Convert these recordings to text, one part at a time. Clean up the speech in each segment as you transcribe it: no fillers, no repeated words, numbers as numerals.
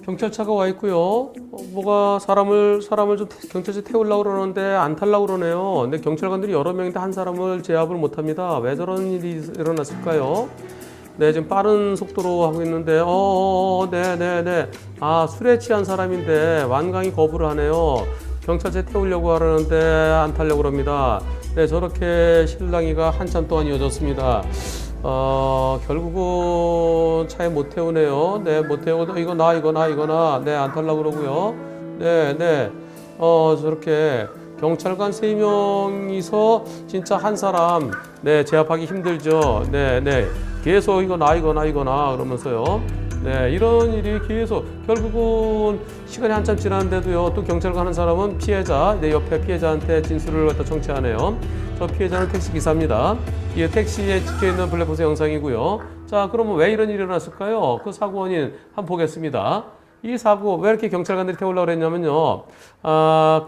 경찰차가 와 있고요. 뭐가 사람을 좀 경찰차 태우려고 그러는데 안 타려고 그러네요. 근데 경찰관들이 여러 명인데 한 사람을 제압을 못 합니다. 왜 저런 일이 일어났을까요? 네, 지금 빠른 속도로 하고 있는데, 네네네. 아, 술에 취한 사람인데 완강히 거부를 하네요. 경찰차에 태우려고 하려는데 안 타려고 그럽니다. 네, 저렇게 실랑이가 한참 동안 이어졌습니다. 결국은 차에 못 태우네요. 네, 못 태우고, 이거 나. 네, 안 타려고 그러고요. 네. 저렇게 경찰관 3명이서 진짜 한 사람, 네, 제압하기 힘들죠. 네. 계속 이거 나 그러면서요. 네, 이런 일이 계속 결국은 시간이 한참 지났는데도요. 또 경찰관 한 사람은 피해자, 내 옆에 피해자한테 진술을 갖다 청취하네요. 저 피해자는 택시 기사입니다. 이 택시에 찍혀 있는 블랙박스 영상이고요. 자, 그러면 왜 이런 일이 일어났을까요? 그 사고 원인 한번 보겠습니다. 이 사고 왜 이렇게 경찰관들이 태우려고 그랬냐면요.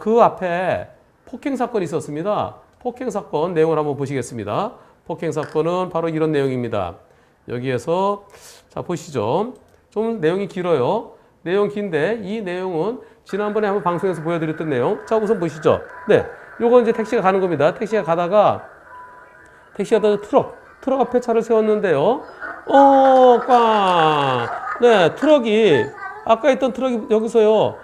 그 앞에 폭행 사건이 있었습니다. 폭행 사건 내용을 한번 보시겠습니다. 폭행 사건은 바로 이런 내용입니다. 여기에서 자 보시죠. 좀 내용이 길어요. 내용 긴데 이 내용은 지난번에 한번 방송에서 보여드렸던 내용. 자 우선 보시죠. 네, 요거 이제 택시가 가는 겁니다. 택시가 가다가 트럭 앞에 차를 세웠는데요. 꽝. 네, 트럭이 아까 있던 트럭이 여기서요. 요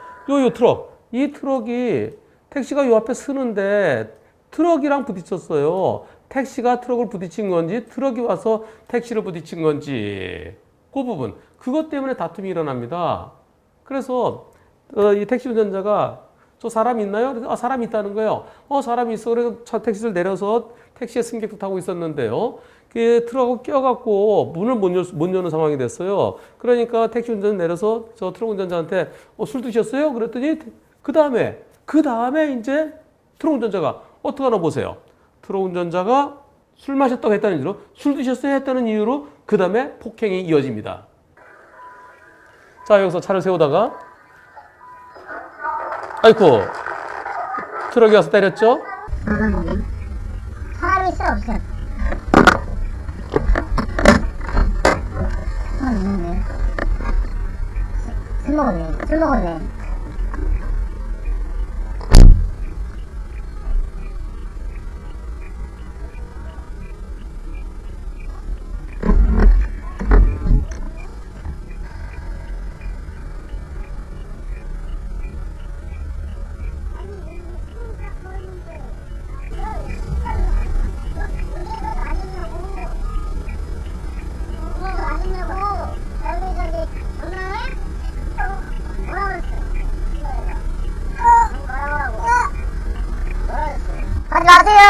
트럭. 이 트럭이 택시가 요 앞에 서는데 트럭이랑 부딪혔어요. 택시가 트럭을 부딪힌 건지 트럭이 와서 택시를 부딪힌 건지 그 부분 그것 때문에 다툼이 일어납니다. 그래서 이 택시 운전자가 저 사람 있나요? 그래서 사람이 있다는 거예요. 사람이 있어. 그래서 차 택시를 내려서 택시에 승객도 타고 있었는데요. 그 트럭하고 껴갖고 문을 못 여는 상황이 됐어요. 그러니까 택시 운전자 내려서 저 트럭 운전자한테 술 드셨어요? 그랬더니 그 다음에 이제 트럭 운전자가 어떻게 하나 보세요. 트럭 운전자가 술 마셨다고 했다는 이유로 술 드셨어요? 했다는 이유로 그 다음에 폭행이 이어집니다. 자, 여기서 차를 세우다가 아이쿠 트럭이 와서 때렸죠? 사람이 있어 없어? 사람 있는데 술 먹었네. 하지 마세요.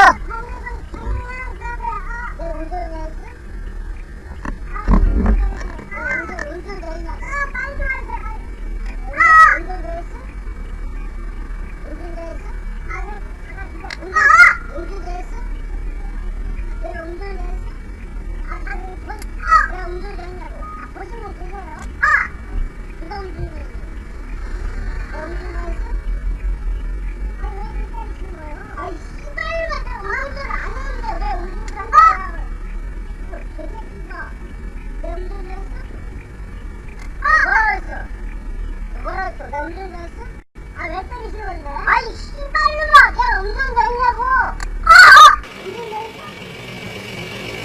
왜 때리시는 건데? 아이 씨발놈아, 내가 운전자냐고.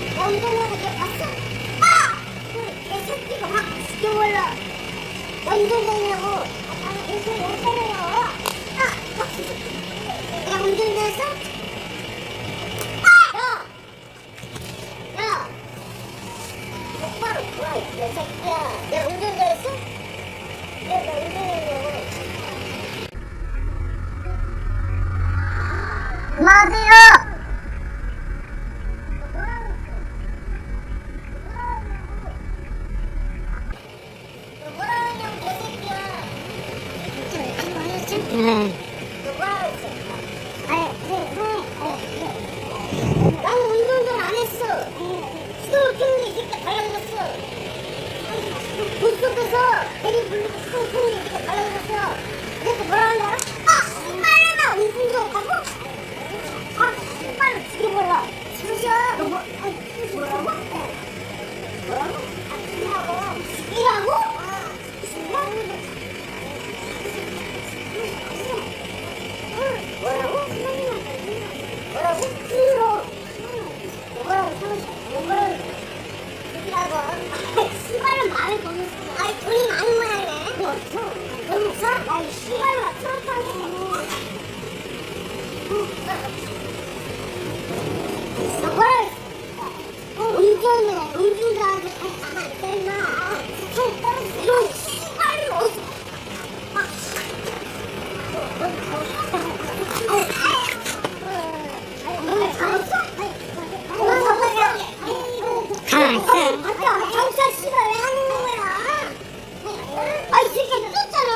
내가 운전자고 내가 봤어. 내 새끼가 막 죽여버려. 나 운전자냐고. 나는 대신 왜 때려요? 내가 운전자였어? 야, 똑바로 와, 내 새끼야. 내가 운전자였어? 내가 운전자냐고. 그만하세요! 뭐라냐고 개새끼야. 뭐라고 했어? 나는 운동을 안 했어. 수동을 켰는데 이 새끼가 달라졌어. 불 속에서 대리 불리고 수동을 켰는데 이 새끼가 달라졌어. 그래서 뭐라는 줄 알아? 씨발놈아! 운동도 하고? 빨리 죽여버려. 죽여. 너 뭐라고? 뭐라고? 죽이라고? 죽이라고? 죽이라고? 한다고. 시발은 말을 보면서. 아이, 돈이 많은 모양이네. 뭐 없어? 돈 없어? 아이, 시발로 트로트 하겠네. 저거를 운전자한테 가만 있어, 임마. 이런 시발로. 경찰 씨발 왜 하는 거야? 아이 새끼 늦었잖아.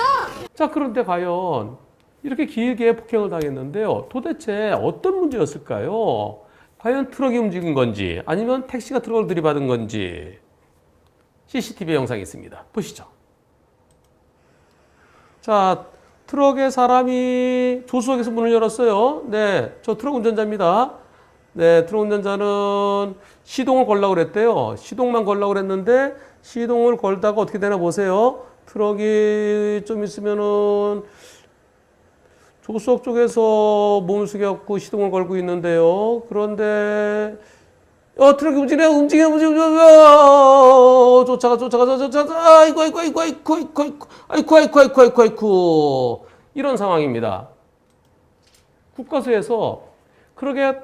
자, 그런데 과연 이렇게 길게 폭행을 당했는데요. 도대체 어떤 문제였을까요? 과연 트럭이 움직인 건지 아니면 택시가 트럭을 들이받은 건지 CCTV 영상이 있습니다. 보시죠. 자, 트럭에 사람이 조수석에서 문을 열었어요. 네, 저 트럭 운전자입니다. 네, 트럭 운전자는 시동을 걸라고 그랬대요. 시동만 걸라고 그랬는데 시동을 걸다가 어떻게 되나 보세요. 트럭이 좀 있으면은 조수석 쪽에서 몸을 숙여갖고 시동을 걸고 있는데요. 그런데 트럭이 움직여. 쫓아가. 아이고. 이런 상황입니다. 국과수에서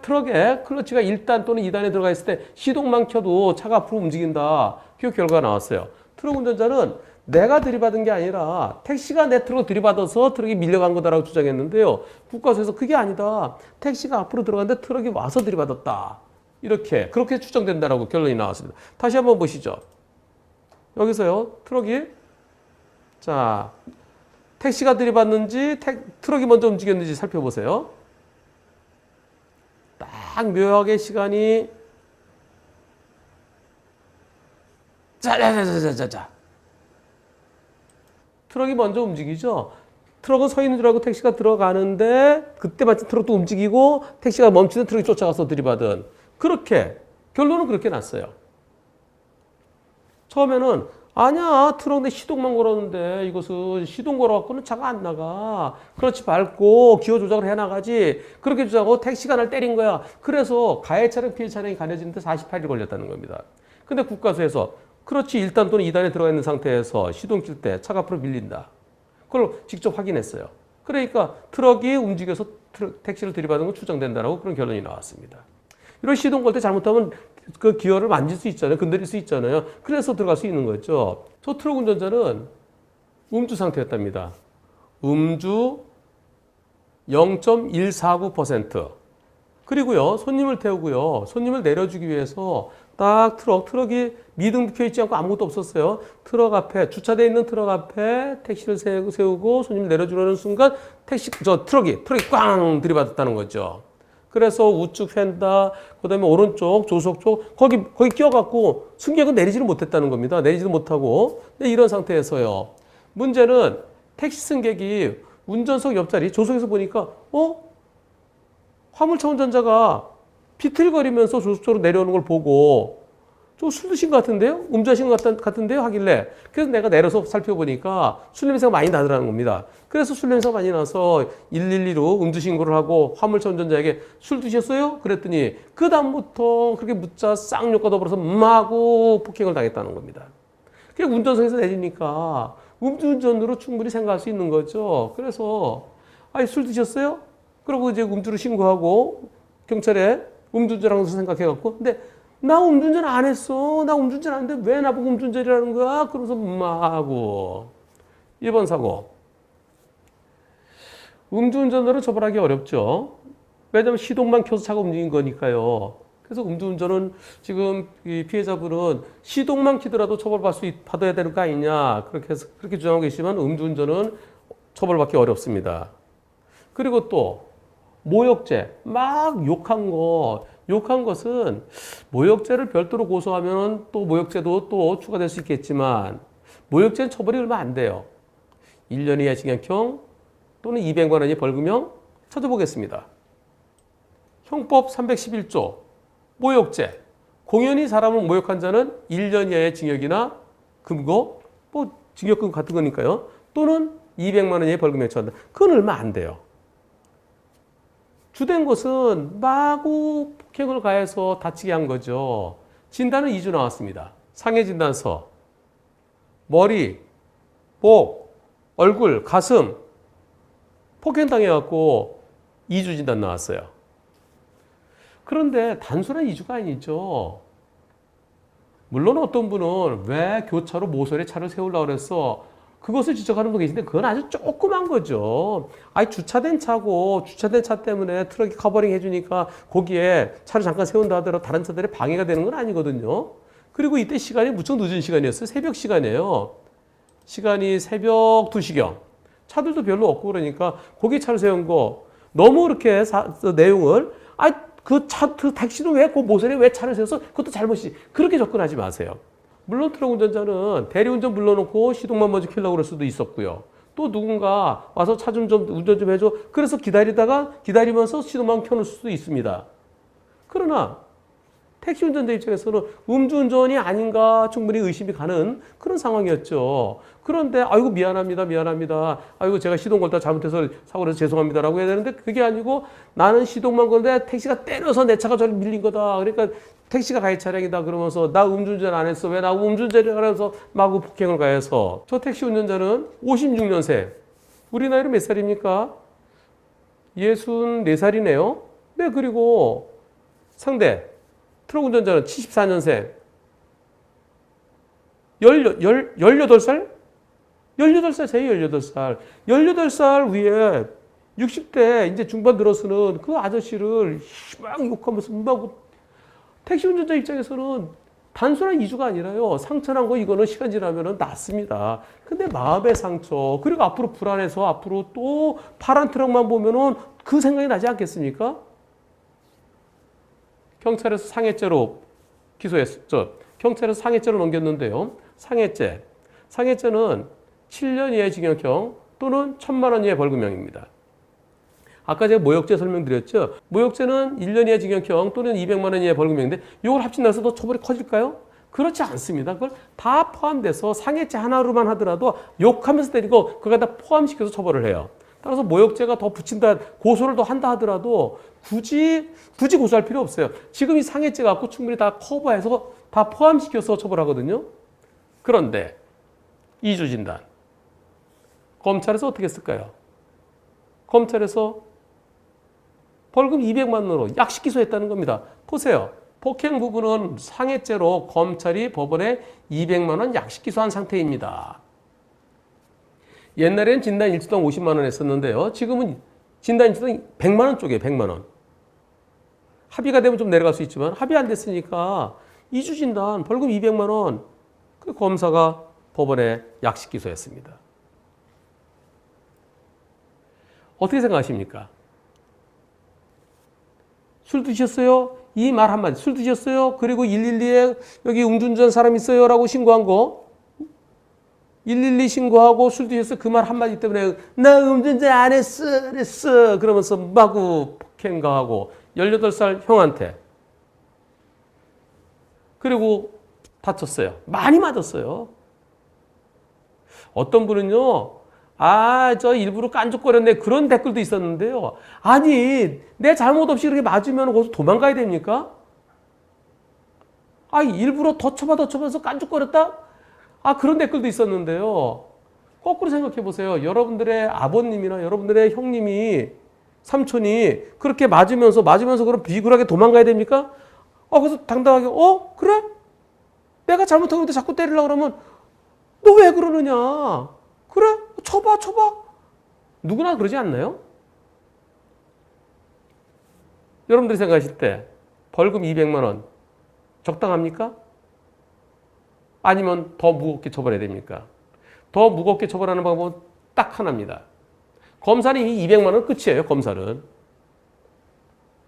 트럭에 클러치가 1단 또는 2단에 들어가 있을 때 시동만 켜도 차가 앞으로 움직인다. 그 결과가 나왔어요. 트럭 운전자는 내가 들이받은 게 아니라 택시가 내 트럭을 들이받아서 트럭이 밀려간 거다라고 주장했는데요. 국과수에서 그게 아니다. 택시가 앞으로 들어갔는데 트럭이 와서 들이받았다. 그렇게 추정된다라고 결론이 나왔습니다. 다시 한번 보시죠. 여기서요. 트럭이 자 택시가 들이받는지 트럭이 먼저 움직였는지 살펴보세요. 딱 묘하게 시간이 자자자자자자 트럭이 먼저 움직이죠. 트럭은 서 있는 줄 알고 택시가 들어가는데 그때 마침 트럭도 움직이고 택시가 멈추는 트럭이 쫓아가서 들이받은 결론은 그렇게 났어요. 처음에는 아니야 트럭 내 시동만 걸었는데 이것은 시동 걸어갖고는 차가 안 나가. 클러치 밟고 기어 조작을 해나가지. 그렇게 주장하고 택시가 날 때린 거야. 그래서 가해 차량 피해 차량이 가려지는데 48일 걸렸다는 겁니다. 근데 국과수에서 클러치 1단 또는 2단에 들어가 있는 상태에서 시동 킬 때 차가 앞으로 밀린다. 그걸 직접 확인했어요. 그러니까 트럭이 움직여서 택시를 들이받은 건 추정된다라고 그런 결론이 나왔습니다. 이런 시동 걸 때 잘못하면 그 기어를 만질 수 있잖아요. 건드릴 수 있잖아요. 그래서 들어갈 수 있는 거죠. 저 트럭 운전자는 음주 상태였답니다. 음주 0.149%. 그리고요, 손님을 태우고요, 손님을 내려주기 위해서 딱 트럭이 미등 켜 있지 않고 아무것도 없었어요. 트럭 앞에, 주차되어 있는 트럭 앞에 택시를 세우고 손님을 내려주려는 순간 트럭이 꽝 들이받았다는 거죠. 그래서 우측 휀다, 그 다음에 오른쪽, 조수석 쪽, 거기 끼어갖고 승객은 내리지를 못했다는 겁니다. 내리지도 못하고. 네, 이런 상태에서요. 문제는 택시 승객이 운전석 옆자리, 조수석에서 보니까, 화물차 운전자가 비틀거리면서 조수석 쪽으로 내려오는 걸 보고, 좀 술 드신 것 같은데요? 음주하신 것 같은데요? 하길래. 그래서 내가 내려서 살펴보니까 술 냄새가 많이 나더라는 겁니다. 그래서 술 냄새가 많이 나서 112로 음주 신고를 하고 화물차 운전자에게 술 드셨어요? 그랬더니 그다음부터 그렇게 묻자 쌍욕과 더불어서 하고 폭행을 당했다는 겁니다. 그냥 운전석에서 내리니까 음주운전으로 충분히 생각할 수 있는 거죠. 그래서 술 드셨어요? 그러고 이제 음주를 신고하고 경찰에 음주운전이라고 생각해갖고 근데 나 음주운전 안 했어. 나 음주운전 안 했는데 왜 나보고 음주운전이라는 거야? 그러면서 하고 1번 사고. 음주운전으로 처벌하기 어렵죠. 왜냐하면 시동만 켜서 차가 움직인 거니까요. 그래서 음주운전은 지금 이 피해자분은 시동만 켜더라도 받아야 되는 거 아니냐. 그렇게 주장하고 계시지만 음주운전은 처벌받기 어렵습니다. 그리고 또 모욕죄, 막 욕한 것은 모욕죄를 별도로 고소하면 또 모욕죄도 또 추가될 수 있겠지만 모욕죄는 처벌이 얼마 안 돼요. 1년 이하 징역형 또는 200만 원의 벌금형 찾아보겠습니다. 형법 311조 모욕죄. 공연히 사람을 모욕한 자는 1년 이하의 징역이나 금고, 징역금 같은 거니까요. 또는 200만 원의 벌금형 처한다. 그건 얼마 안 돼요. 주된 것은 마구 폭행을 가해서 다치게 한 거죠. 진단은 2주 나왔습니다. 상해진단서, 머리, 목, 얼굴, 가슴 폭행당해갖고 2주 진단 나왔어요. 그런데 단순한 2주가 아니죠. 물론 어떤 분은 왜 교차로 모서리에 차를 세우려고 그랬어? 그것을 지적하는 분 계신데 그건 아주 조그만 거죠. 아니 주차된 차고 주차된 차 때문에 트럭이 커버링 해주니까 거기에 차를 잠깐 세운다 하더라도 다른 차들이 방해가 되는 건 아니거든요. 그리고 이때 시간이 무척 늦은 시간이었어요. 새벽 시간이에요. 시간이 새벽 2시경. 차들도 별로 없고 그러니까 거기 차를 세운 거 너무 그렇게 내용을 그 택시도 왜 그 모서리에 왜 차를 세워서 그것도 잘못이지. 그렇게 접근하지 마세요. 물론 트럭 운전자는 대리운전 불러놓고 시동만 먼저 켜려고 그럴 수도 있었고요. 또 누군가 와서 차 좀 운전 좀 해줘. 그래서 기다리면서 시동만 켜놓을 수도 있습니다. 그러나 택시 운전자 입장에서는 음주운전이 아닌가 충분히 의심이 가는 그런 상황이었죠. 그런데 아이고 미안합니다. 아이고 제가 시동 걸다 잘못해서 사고를 해서 죄송합니다라고 해야 되는데 그게 아니고 나는 시동만 걸는데 택시가 때려서 내 차가 저를 밀린 거다. 그러니까 택시가 가해 차량이다 그러면서 나 음주운전 안 했어. 왜 나 음주운전을 하면서 마구 폭행을 가해서. 저 택시 운전자는 56년생. 우리 나이로 몇 살입니까? 64살이네요. 네, 그리고 상대 트럭 운전자는 74년생. 18살? 18살, 제 18살. 18살 위에 60대 이제 중반 들어서는 그 아저씨를 막 욕하면서 막 택시 운전자 입장에서는 단순한 이주가 아니라요. 상처난 거 이거는 시간 지나면 낫습니다. 근데 마음의 상처, 그리고 앞으로 불안해서 앞으로 또 파란 트럭만 보면은 그 생각이 나지 않겠습니까? 경찰에서 상해죄로 기소했죠. 경찰에서 상해죄로 넘겼는데요. 상해죄는 7년 이하의 징역형 또는 1,000만 원 이하의 벌금형입니다. 아까 제가 모욕죄 설명드렸죠. 모욕죄는 1년 이하의 징역형 또는 200만 원 이하의 벌금형인데 이걸 합친다고 해서 처벌이 커질까요? 그렇지 않습니다. 그걸 다 포함돼서 상해죄 하나로만 하더라도 욕하면서 때리고 그걸 다 포함시켜서 처벌을 해요. 따라서 모욕죄가 더 붙인다, 고소를 더 한다 하더라도 굳이 고소할 필요 없어요. 지금 이 상해죄 갖고 충분히 다 커버해서 다 포함시켜서 처벌하거든요. 그런데 2주 진단. 검찰에서 어떻게 했을까요? 검찰에서 벌금 200만 원으로 약식 기소했다는 겁니다. 보세요. 폭행 부분은 상해죄로 검찰이 법원에 200만 원 약식 기소한 상태입니다. 옛날엔 진단 일주당 50만 원 했었는데요. 지금은 진단 일주당 100만 원 쪽이에요. 100만 원. 합의가 되면 좀 내려갈 수 있지만 합의 안 됐으니까 2주 진단 벌금 200만 원 그 검사가 법원에 약식 기소했습니다. 어떻게 생각하십니까? 술 드셨어요? 이 말 한마디. 술 드셨어요? 그리고 112에 여기 음주운전 사람 있어요? 라고 신고한 거. 112 신고하고 술 드셨어? 그 말 한마디 때문에 나 음주운전 안 했어. 그러면서 마구 폭행가하고 18살 형한테. 그리고 다쳤어요. 많이 맞았어요. 어떤 분은요. 저 일부러 깐죽거렸네. 그런 댓글도 있었는데요. 아니, 내 잘못 없이 그렇게 맞으면 거기서 도망가야 됩니까? 일부러 더 쳐봐서 깐죽거렸다? 그런 댓글도 있었는데요. 거꾸로 생각해 보세요. 여러분들의 아버님이나 여러분들의 형님이, 삼촌이 그렇게 맞으면서 그럼 비굴하게 도망가야 됩니까? 그래서 당당하게, 그래? 내가 잘못한 건데 자꾸 때리려고 그러면 너 왜 그러느냐? 그래? 쳐봐. 누구나 그러지 않나요? 여러분들이 생각하실 때 벌금 200만 원 적당합니까? 아니면 더 무겁게 처벌해야 됩니까? 더 무겁게 처벌하는 방법은 딱 하나입니다. 검사는 이미 200만 원 끝이에요. 검사는.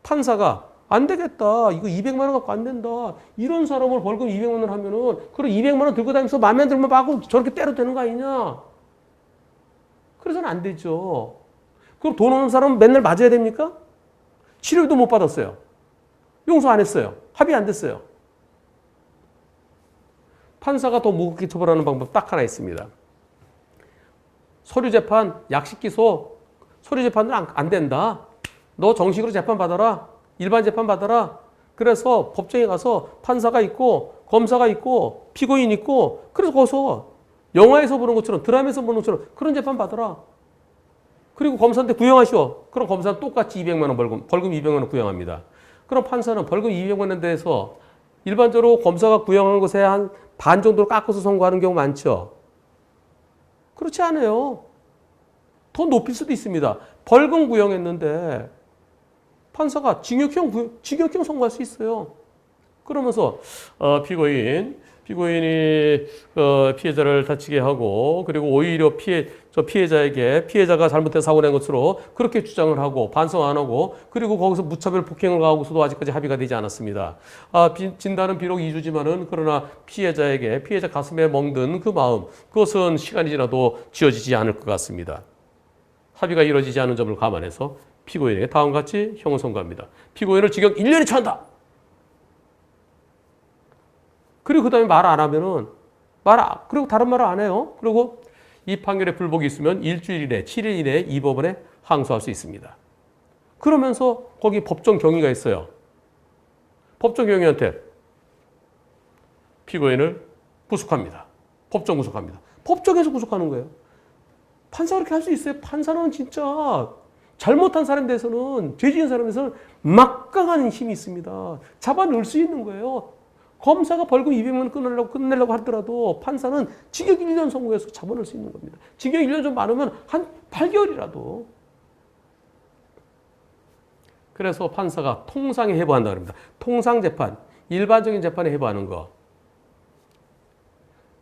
판사가 안 되겠다. 이거 200만 원 갖고 안 된다. 이런 사람을 벌금 200만 원 하면은 그럼 200만 원 들고 다니면서 마음에 안 들면 마구 저렇게 때려도 되는 거 아니냐? 그래서는 안 되죠. 그럼 돈 없는 사람은 맨날 맞아야 됩니까? 치료도 못 받았어요. 용서 안 했어요. 합의 안 됐어요. 판사가 더 무겁게 처벌하는 방법 딱 하나 있습니다. 서류 재판, 약식 기소, 서류 재판은 안 된다. 너 정식으로 재판 받아라. 일반 재판 받아라. 그래서 법정에 가서 판사가 있고 검사가 있고 피고인 있고 그래서 거기서 영화에서 보는 것처럼 드라마에서 보는 것처럼 그런 재판 받아라. 그리고 검사한테 구형하시오. 그럼 검사는 똑같이 200만 원 벌금 200만 원 구형합니다. 그럼 판사는 벌금 200만 원 대해서 일반적으로 검사가 구형한 것에 한 반 정도로 깎아서 선고하는 경우 많죠. 그렇지 않아요. 더 높일 수도 있습니다. 벌금 구형했는데 판사가 징역형 선고할 수 있어요. 그러면서 피고인이 피해자를 다치게 하고 그리고 오히려 피해자가 잘못된 사고 낸 것으로 그렇게 주장을 하고 반성 안 하고 그리고 거기서 무차별 폭행을 가하고서도 아직까지 합의가 되지 않았습니다. 진단은 비록 2주지만은 그러나 피해자 가슴에 멍든 그 마음 그것은 시간이 지나도 지워지지 않을 것 같습니다. 합의가 이루어지지 않은 점을 감안해서 피고인에게 다음과 같이 형을 선고합니다. 피고인을 징역 1년에 처한다. 그리고 그 다음에 말 안 하면은 그리고 다른 말을 안 해요. 그리고 이 판결에 불복이 있으면 일주일 이내, 7일 이내에 이 법원에 항소할 수 있습니다. 그러면서 거기 법정 경위가 있어요. 법정 경위한테 피고인을 구속합니다. 법정 구속합니다. 법정에서 구속하는 거예요. 판사가 그렇게 할 수 있어요? 판사는 진짜 잘못한 사람에 대해서는, 죄 지은 사람에 대해서는 막강한 힘이 있습니다. 잡아넣을 수 있는 거예요. 검사가 벌금 200만 원 끝내려고 하더라도 판사는 징역 1년 선고해서 잡아넣을 수 있는 겁니다. 징역 1년 좀 많으면 한 8개월이라도. 그래서 판사가 통상에 해부한다 그럽니다. 통상재판, 일반적인 재판에 해부하는 거.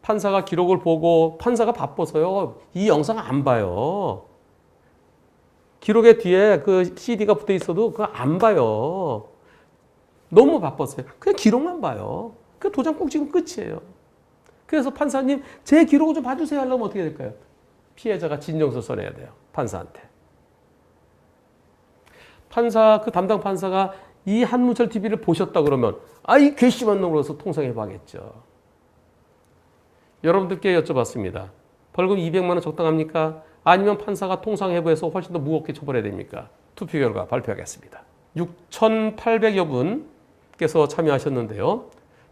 판사가 기록을 보고 판사가 바빠서요. 이 영상 안 봐요. 기록의 뒤에 그 CD가 붙어 있어도 그거 안 봐요. 너무 바빴어요. 그냥 기록만 봐요. 그 도장 꼭 찍으면 끝이에요. 그래서 판사님 제 기록을 좀 봐주세요 하려면 어떻게 될까요? 피해자가 진정서 써내야 돼요. 판사한테. 그 담당 판사가 이 한문철 TV를 보셨다 그러면 이 괘씸한 놈으로서 통상해봐야겠죠. 여러분들께 여쭤봤습니다. 벌금 200만 원 적당합니까? 아니면 판사가 통상해부해서 훨씬 더 무겁게 처벌해야 됩니까? 투표 결과 발표하겠습니다. 6,800여 분께서 참여하셨는데요.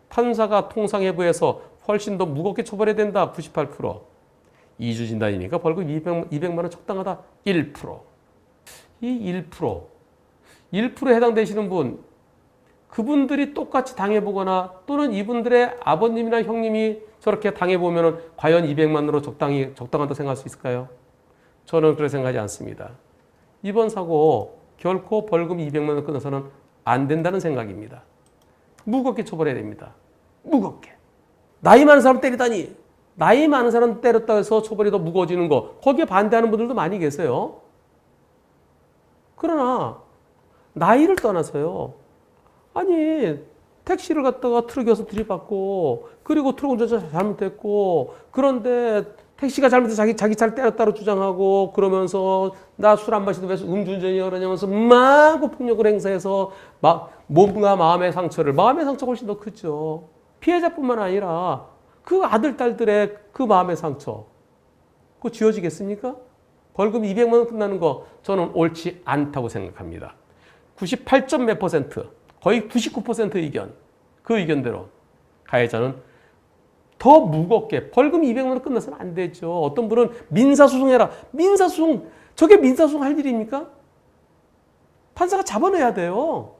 판사가 통상해부해서 훨씬 더 무겁게 처벌해야 된다. 98%. 2주 진단이니까 벌금 200만 원 적당하다. 1%. 이 1%에 해당되시는 분, 그분들이 똑같이 당해보거나 또는 이분들의 아버님이나 형님이 저렇게 당해보면 과연 200만 원으로 적당하다고 생각할 수 있을까요? 저는 그렇게 생각하지 않습니다. 이번 사고 결코 벌금 200만 원 끊어서는 안 된다는 생각입니다. 무겁게 처벌해야 됩니다. 무겁게. 나이 많은 사람 때리다니. 나이 많은 사람 때렸다고 해서 처벌이 더 무거워지는 거. 거기에 반대하는 분들도 많이 계세요. 그러나 나이를 떠나서요. 아니 택시를 갖다가 트럭에서 들이받고 그리고 트럭 운전자 잘못했고 그런데 택시가 잘못해서 자기 차를 때렸다고 주장하고 그러면서 나 술 안 마시도 왜 음주운전이야 그러냐면서 마구 폭력을 행사해서 몸과 마음의 상처가 훨씬 더 크죠. 피해자뿐만 아니라 그 아들, 딸들의 그 마음의 상처 그거 지워지겠습니까? 벌금 200만 원 끝나는 거 저는 옳지 않다고 생각합니다. 98점 몇 %, 거의 99% 의견, 그 의견대로 가해자는 더 무겁게 벌금 200만 원 끝나서는 안 되죠. 어떤 분은 민사소송해라. 저게 민사소송 할 일입니까? 판사가 잡아내야 돼요.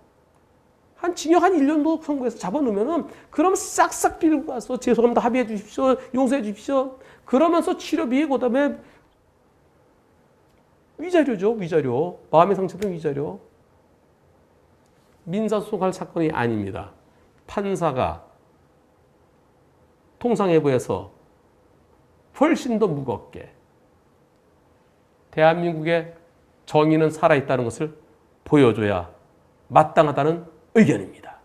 징역 한 1년도 선고해서 잡아놓으면은 그럼 싹싹 빌고 가서 죄송합니다. 합의해 주십시오. 용서해 주십시오. 그러면서 치료비 그다음에 위자료죠. 위자료. 마음의 상처는 위자료. 민사소송할 사건이 아닙니다. 판사가 통상해부해서 훨씬 더 무겁게 대한민국의 정의는 살아있다는 것을 보여줘야 마땅하다는 의견입니다.